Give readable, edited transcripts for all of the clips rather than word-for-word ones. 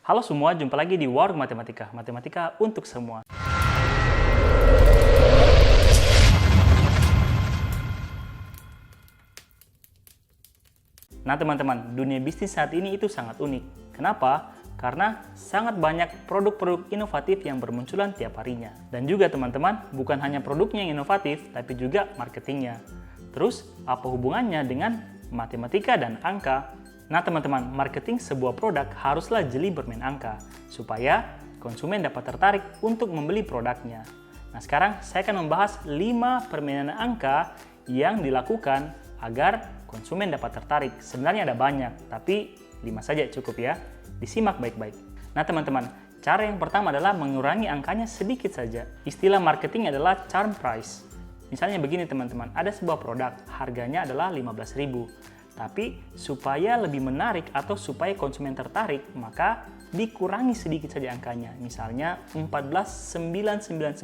Halo semua, jumpa lagi di Warung Matematika. Matematika untuk semua. Nah teman-teman, dunia bisnis saat ini itu sangat unik. Kenapa? Karena sangat banyak produk-produk inovatif yang bermunculan tiap harinya. Dan juga teman-teman, bukan hanya produknya yang inovatif, tapi juga marketingnya. Terus, apa hubungannya dengan matematika dan angka? Nah teman-teman, marketing sebuah produk haruslah jeli bermain angka, supaya konsumen dapat tertarik untuk membeli produknya. Nah sekarang saya akan membahas 5 permainan angka yang dilakukan agar konsumen dapat tertarik. Sebenarnya ada banyak, tapi 5 saja cukup ya. Disimak baik-baik. Nah teman-teman, cara yang pertama adalah mengurangi angkanya sedikit saja. Istilah marketing adalah charm price. Misalnya begini teman-teman, ada sebuah produk, harganya adalah 15.000. Tapi supaya lebih menarik atau supaya konsumen tertarik, maka dikurangi sedikit saja angkanya. Misalnya 14.999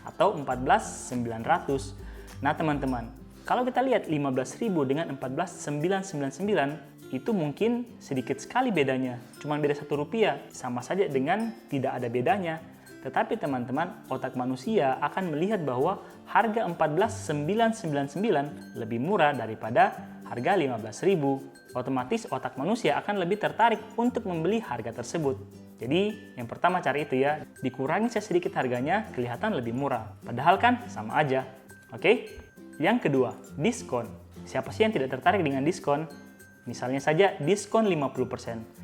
atau 14.900. Nah teman-teman, kalau kita lihat 15.000 dengan 14.999 itu mungkin sedikit sekali bedanya. Cuma beda Rp1, sama saja dengan tidak ada bedanya. Tetapi teman-teman, otak manusia akan melihat bahwa harga 14.999 lebih murah daripada harga 15.000. Otomatis otak manusia akan lebih tertarik untuk membeli harga tersebut. Jadi yang pertama cari itu ya, dikurangi sedikit harganya kelihatan lebih murah. Padahal kan sama aja. Oke? Yang kedua, diskon. Siapa sih yang tidak tertarik dengan diskon? Misalnya saja diskon 50%.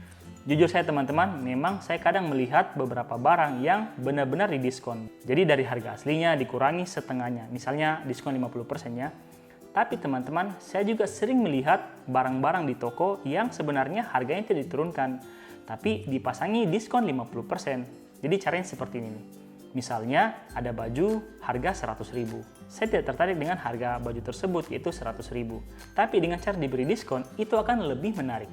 Jujur saya teman-teman, memang saya kadang melihat beberapa barang yang benar-benar didiskon. Jadi dari harga aslinya dikurangi setengahnya. Misalnya diskon 50% ya. Tapi teman-teman, saya juga sering melihat barang-barang di toko yang sebenarnya harganya tidak diturunkan, tapi dipasangi diskon 50%. Jadi caranya seperti ini nih. Misalnya ada baju harga 100.000. Saya tidak tertarik dengan harga baju tersebut yaitu 100.000. Tapi dengan cara diberi diskon itu akan lebih menarik.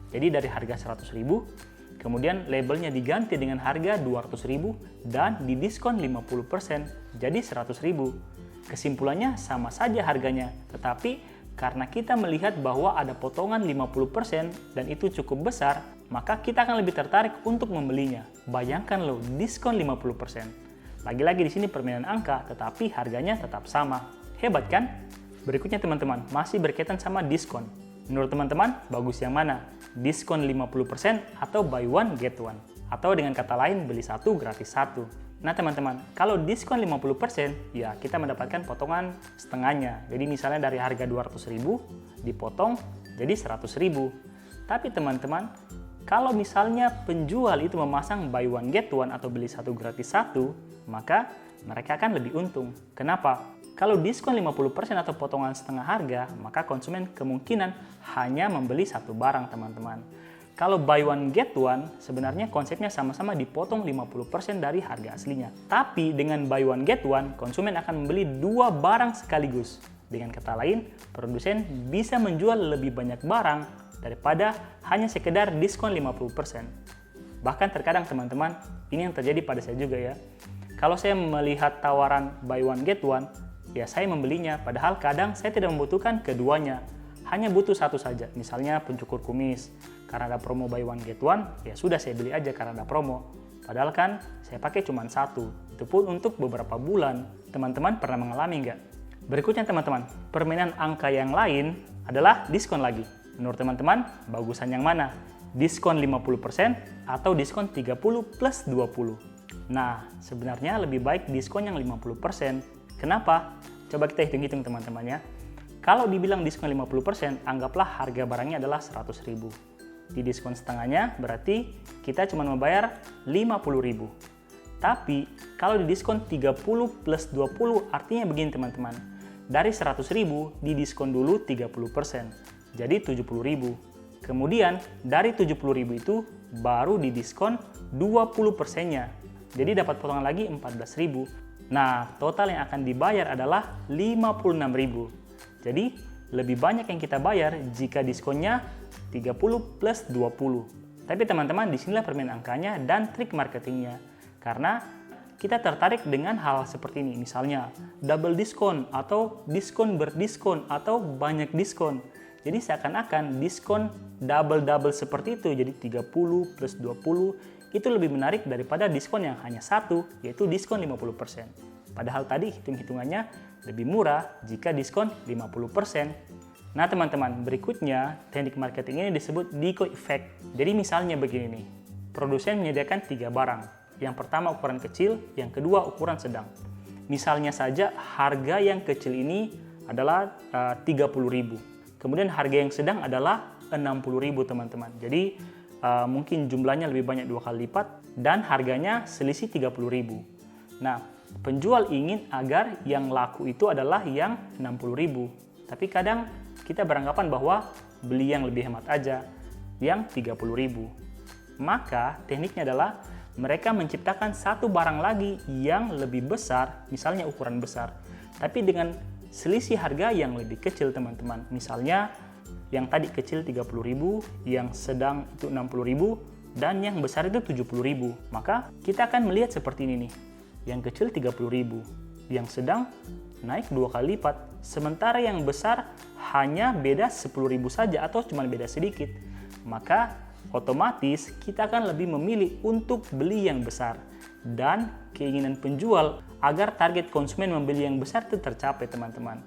Jadi dari harga 100.000, kemudian labelnya diganti dengan harga 200.000 dan didiskon 50% jadi 100.000. Kesimpulannya sama saja harganya, tetapi karena kita melihat bahwa ada potongan 50% dan itu cukup besar, maka kita akan lebih tertarik untuk membelinya. Bayangkan loh, diskon 50%. Lagi-lagi di sini permainan angka, tetapi harganya tetap sama. Hebat kan? Berikutnya teman-teman, masih berkaitan sama diskon. Menurut teman-teman, bagus yang mana? Diskon 50% atau buy one get one? Atau dengan kata lain, beli satu gratis satu. Nah teman-teman, kalau diskon 50%, ya kita mendapatkan potongan setengahnya. Jadi misalnya dari harga 200.000 dipotong jadi 100.000. Tapi teman-teman, kalau misalnya penjual itu memasang buy one get one atau beli satu gratis satu, maka mereka akan lebih untung. Kenapa? Kalau diskon 50% atau potongan setengah harga, maka konsumen kemungkinan hanya membeli satu barang teman-teman. Kalau buy one get one, sebenarnya konsepnya sama-sama dipotong 50% dari harga aslinya. Tapi dengan buy one get one, konsumen akan membeli 2 barang sekaligus. Dengan kata lain, produsen bisa menjual lebih banyak barang daripada hanya sekedar diskon 50%. Bahkan terkadang teman-teman, ini yang terjadi pada saya juga ya. Kalau saya melihat tawaran buy one get one, ya saya membelinya. Padahal kadang saya tidak membutuhkan keduanya. Hanya butuh satu saja, misalnya pencukur kumis. Karena ada promo buy one get one, ya sudah saya beli aja karena ada promo. Padahal kan saya pakai cuma satu, itu pun untuk beberapa bulan. Teman-teman pernah mengalami nggak? Berikutnya teman-teman, permainan angka yang lain adalah diskon lagi. Menurut teman-teman, bagusan yang mana? Diskon 50% atau diskon 30 plus 20? Nah, sebenarnya lebih baik diskon yang 50%. Kenapa? Coba kita hitung-hitung teman-teman ya. Kalau dibilang diskon 50%, anggaplah harga barangnya adalah 100.000. Di diskon setengahnya berarti kita cuma membayar 50.000. Tapi kalau di diskon 30 plus 20 artinya begini teman-teman. Dari 100.000 di diskon dulu 30%. Jadi 70.000. Kemudian dari 70.000 itu baru di diskon 20%-nya. Jadi dapat potongan lagi 14.000. Nah, total yang akan dibayar adalah 56.000. Jadi, lebih banyak yang kita bayar jika diskonnya 30 plus 20. Tapi teman-teman, disinilah permainan angkanya dan trik marketingnya. Karena kita tertarik dengan hal seperti ini. Misalnya, double diskon atau diskon berdiskon atau banyak diskon. Jadi seakan-akan diskon double-double seperti itu, jadi 30 plus 20, itu lebih menarik daripada diskon yang hanya satu, yaitu diskon 50%. Padahal tadi hitung-hitungannya lebih murah jika diskon 50%. Nah teman-teman, berikutnya teknik marketing ini disebut decoy effect. Jadi misalnya begini nih, produsen menyediakan 3 barang. Yang pertama ukuran kecil, yang kedua ukuran sedang. Misalnya saja harga yang kecil ini adalah 30.000. Kemudian harga yang sedang adalah 60.000 teman-teman. Jadi mungkin jumlahnya lebih banyak 2 kali lipat dan harganya selisih 30.000. Nah, penjual ingin agar yang laku itu adalah yang 60.000. Tapi kadang kita beranggapan bahwa beli yang lebih hemat aja, yang 30.000. Maka tekniknya adalah mereka menciptakan satu barang lagi yang lebih besar, misalnya ukuran besar, tapi dengan selisih harga yang lebih kecil teman-teman. Misalnya yang tadi kecil 30.000, yang sedang itu 60.000, dan yang besar itu 70.000. Maka kita akan melihat seperti ini nih. Yang kecil 30.000, yang sedang naik 2 kali lipat. Sementara yang besar hanya beda 10.000 saja atau cuma beda sedikit. Maka otomatis kita akan lebih memilih untuk beli yang besar. Dan keinginan penjual agar target konsumen membeli yang besar itu tercapai teman-teman.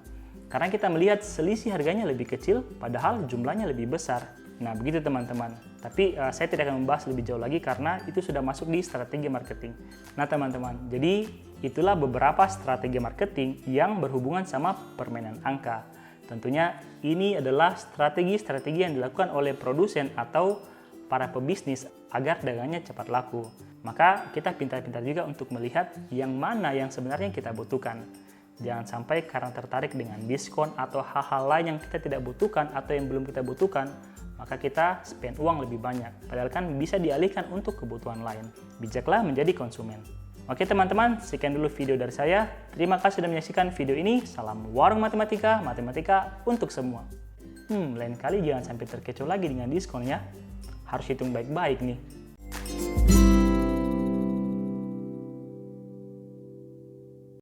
Karena kita melihat selisih harganya lebih kecil padahal jumlahnya lebih besar. Nah begitu teman-teman. Tapi saya tidak akan membahas lebih jauh lagi karena itu sudah masuk di strategi marketing. Nah teman-teman, jadi itulah beberapa strategi marketing yang berhubungan sama permainan angka. Tentunya ini adalah strategi-strategi yang dilakukan oleh produsen atau para pebisnis agar dagangannya cepat laku. Maka kita pintar-pintar juga untuk melihat yang mana yang sebenarnya kita butuhkan. Jangan sampai karena tertarik dengan diskon atau hal-hal lain yang kita tidak butuhkan atau yang belum kita butuhkan, maka kita spend uang lebih banyak. Padahal kan bisa dialihkan untuk kebutuhan lain. Bijaklah menjadi konsumen. Oke teman-teman, sekian dulu video dari saya. Terima kasih sudah menyaksikan video ini. Salam warung matematika, matematika untuk semua. Lain kali jangan sampai terkecoh lagi dengan diskon ya. Harus hitung baik-baik nih.